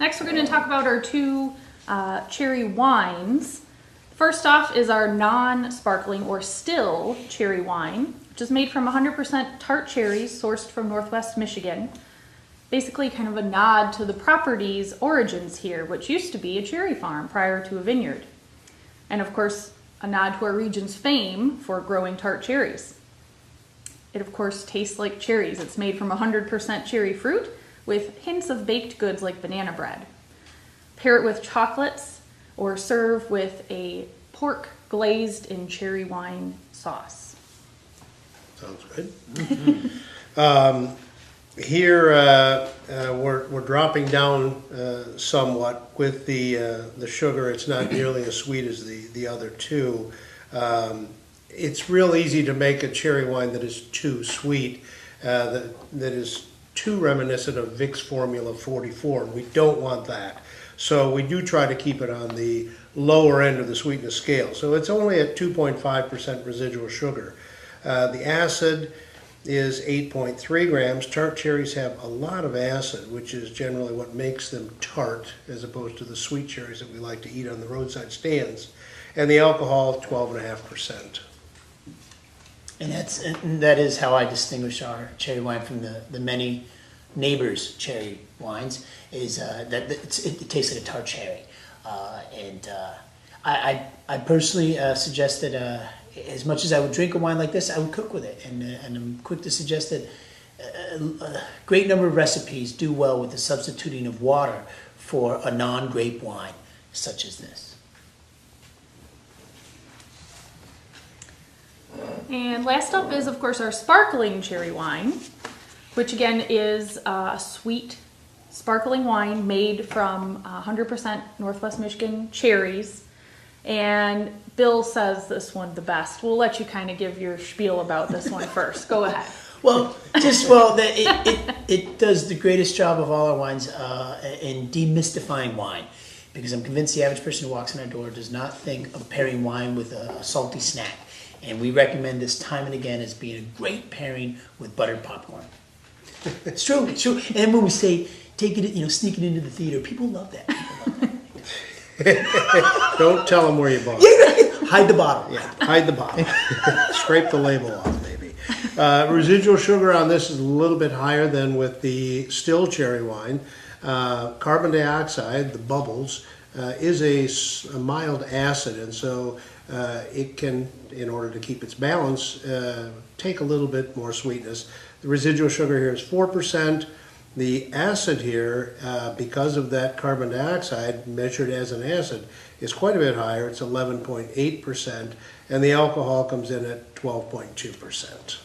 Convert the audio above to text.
Next, we're going to talk about our two cherry wines. First off is our non-sparkling or still cherry wine, which is made from 100% tart cherries sourced from Northwest Michigan. Basically kind of a nod to the property's origins here, which used to be a cherry farm prior to a vineyard. And of course, a nod to our region's fame for growing tart cherries. It of course tastes like cherries. It's made from 100% cherry fruit with hints of baked goods like banana bread. Pair it with chocolates or serve with a pork glazed in cherry wine sauce. Sounds good. Here we're dropping down somewhat with the sugar. It's not nearly as sweet as the other two. It's real easy to make a cherry wine that is too sweet, that is too reminiscent of Vic's Formula 44, and we don't want that. So we do try to keep it on the lower end of the sweetness scale. So it's only at 2.5% residual sugar. The acid is 8.3 grams. Tart cherries have a lot of acid, which is generally what makes them tart, as opposed to the sweet cherries that we like to eat on the roadside stands. And the alcohol, 12.5%. And that is how I distinguish our cherry wine from the many neighbors' cherry wines, is that it tastes like a tart cherry. I personally suggest that as much as I would drink a wine like this, I would cook with it. And I'm quick to suggest that a great number of recipes do well with the substituting of water for a non-grape wine such as this. And last up is, of course, our sparkling cherry wine, which again is a sweet sparkling wine made from 100% Northwest Michigan cherries. And Bill says this one the best. We'll let you kind of give your spiel about this one first. Go ahead. It does the greatest job of all our wines in demystifying wine, because I'm convinced the average person who walks in our door does not think of pairing wine with a salty snack. And we recommend this time and again as being a great pairing with buttered popcorn. It's true. And when we say take it, sneak it into the theater, people love that. Don't tell them where you bought it. Hide the bottle. Yeah, hide the bottle. Scrape the label off, maybe. Residual sugar on this is a little bit higher than with the still cherry wine. Carbon dioxide, the bubbles, is a mild acid, and so it can, in order to keep its balance, take a little bit more sweetness. The residual sugar here is 4%. The acid here, because of that carbon dioxide measured as an acid, is quite a bit higher. It's 11.8%, and the alcohol comes in at 12.2%.